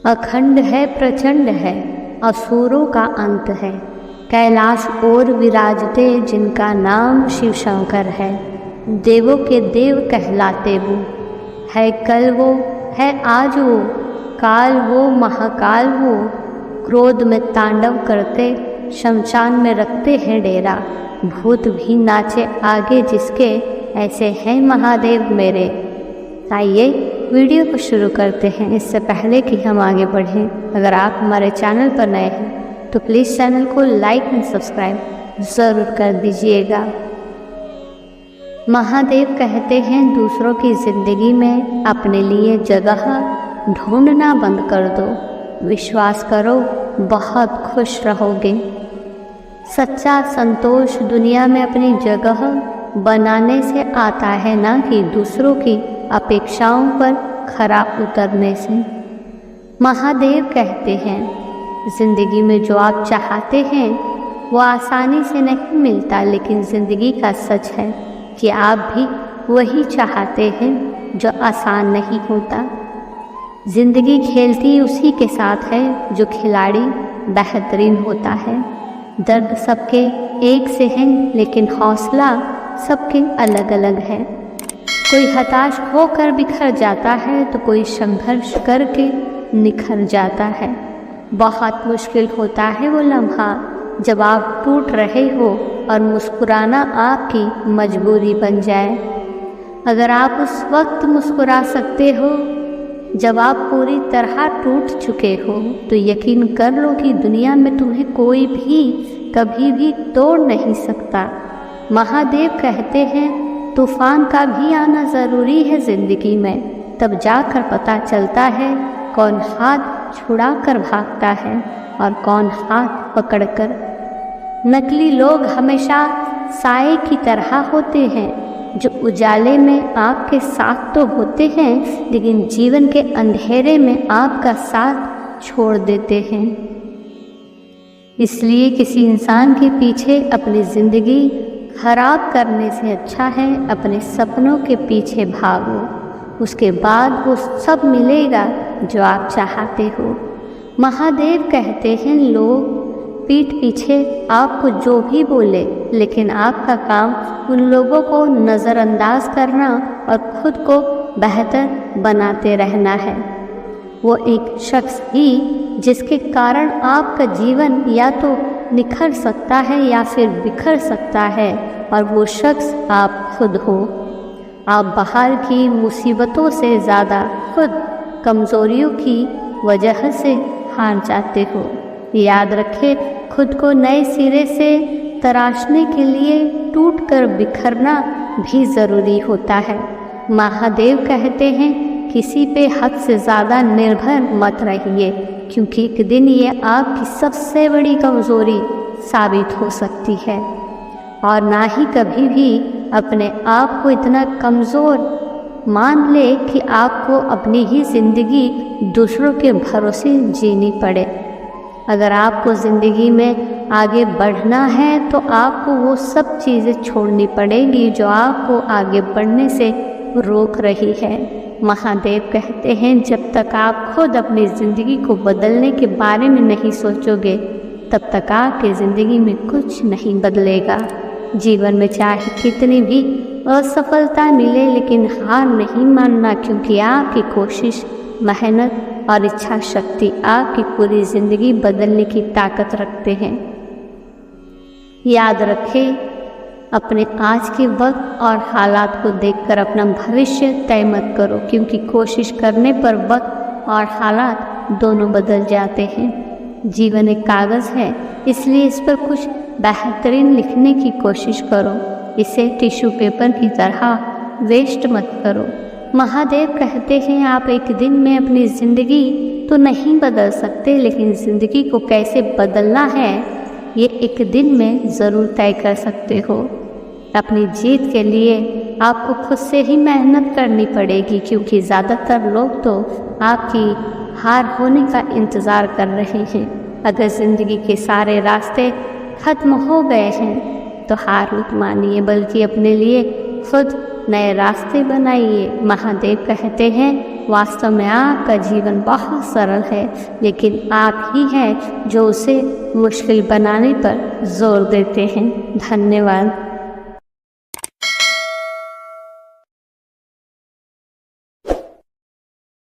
अखंड है, प्रचंड है, असुरों का अंत है। कैलाश और विराजते जिनका नाम शिव शंकर है। देवों के देव कहलाते वो, है कल वो, है आज वो, काल वो, महाकाल वो। क्रोध में तांडव करते, शमशान में रखते हैं डेरा। भूत भी नाचे आगे जिसके, ऐसे हैं महादेव मेरे। आइए वीडियो को शुरू करते हैं। इससे पहले कि हम आगे बढ़ें, अगर आप हमारे चैनल पर नए हैं तो प्लीज़ चैनल को लाइक एंड सब्सक्राइब ज़रूर कर दीजिएगा। महादेव कहते हैं दूसरों की ज़िंदगी में अपने लिए जगह ढूंढना बंद कर दो। विश्वास करो, बहुत खुश रहोगे। सच्चा संतोष दुनिया में अपनी जगह बनाने से आता है, ना कि दूसरों की अपेक्षाओं पर खरा उतरने से। महादेव कहते हैं जिंदगी में जो आप चाहते हैं वो आसानी से नहीं मिलता, लेकिन ज़िंदगी का सच है कि आप भी वही चाहते हैं जो आसान नहीं होता। ज़िंदगी खेलती उसी के साथ है जो खिलाड़ी बेहतरीन होता है। दर्द सबके एक से हैं, लेकिन हौसला सबके अलग अलग है। कोई हताश होकर बिखर जाता है तो कोई संघर्ष करके निखर जाता है। बहुत मुश्किल होता है वो लम्हा जब आप टूट रहे हो और मुस्कुराना आपकी मजबूरी बन जाए। अगर आप उस वक्त मुस्कुरा सकते हो जब आप पूरी तरह टूट चुके हो, तो यकीन कर लो कि दुनिया में तुम्हें कोई भी कभी भी तोड़ नहीं सकता। महादेव कहते हैं तूफान का भी आना ज़रूरी है ज़िंदगी में, तब जाकर पता चलता है कौन हाथ छुड़ा कर भागता है और कौन हाथ पकड़कर। नकली लोग हमेशा साए की तरह होते हैं जो उजाले में आपके साथ तो होते हैं, लेकिन जीवन के अंधेरे में आपका साथ छोड़ देते हैं। इसलिए किसी इंसान के पीछे अपनी ज़िंदगी खराब करने से अच्छा है अपने सपनों के पीछे भागो, उसके बाद वो सब मिलेगा जो आप चाहते हो। महादेव कहते हैं लोग पीठ पीछे आपको जो भी बोले, लेकिन आपका काम उन लोगों को नज़रअंदाज करना और खुद को बेहतर बनाते रहना है। वो एक शख्स ही जिसके कारण आपका जीवन या तो निखर सकता है या फिर बिखर सकता है, और वो शख्स आप खुद हो। आप बाहर की मुसीबतों से ज़्यादा खुद कमज़ोरियों की वजह से हार जाते हो। याद रखें, खुद को नए सिरे से तराशने के लिए टूट कर बिखरना भी ज़रूरी होता है। महादेव कहते हैं किसी पे हद से ज़्यादा निर्भर मत रहिए, क्योंकि एक दिन ये आपकी सबसे बड़ी कमज़ोरी साबित हो सकती है। और ना ही कभी भी अपने आप को इतना कमज़ोर मान ले कि आपको अपनी ही ज़िंदगी दूसरों के भरोसे जीनी पड़े। अगर आपको ज़िंदगी में आगे बढ़ना है तो आपको वो सब चीज़ें छोड़नी पड़ेगी जो आपको आगे बढ़ने से रोक रही है। महादेव कहते हैं जब तक आप खुद अपनी ज़िंदगी को बदलने के बारे में नहीं सोचोगे, तब तक आपकी ज़िंदगी में कुछ नहीं बदलेगा। जीवन में चाहे कितनी भी असफलता मिले, लेकिन हार नहीं मानना, क्योंकि आपकी कोशिश, मेहनत और इच्छा शक्ति आपकी पूरी ज़िंदगी बदलने की ताकत रखते हैं। याद रखें, अपने आज के वक्त और हालात को देखकर अपना भविष्य तय मत करो, क्योंकि कोशिश करने पर वक्त और हालात दोनों बदल जाते हैं। जीवन एक कागज़ है, इसलिए इस पर कुछ बेहतरीन लिखने की कोशिश करो। इसे टिश्यू पेपर की तरह वेस्ट मत करो। महादेव कहते हैं आप एक दिन में अपनी ज़िंदगी तो नहीं बदल सकते, लेकिन ज़िंदगी को कैसे बदलना है ये एक दिन में ज़रूर तय कर सकते हो। अपनी जीत के लिए आपको खुद से ही मेहनत करनी पड़ेगी, क्योंकि ज़्यादातर लोग तो आपकी हार होने का इंतज़ार कर रहे हैं। अगर ज़िंदगी के सारे रास्ते ख़त्म हो गए हैं तो हार मत मानिए, बल्कि अपने लिए खुद नए रास्ते बनाइए। महादेव कहते हैं वास्तव में आपका जीवन बहुत सरल है, लेकिन आप ही हैं जो उसे मुश्किल बनाने पर जोर देते हैं। धन्यवाद।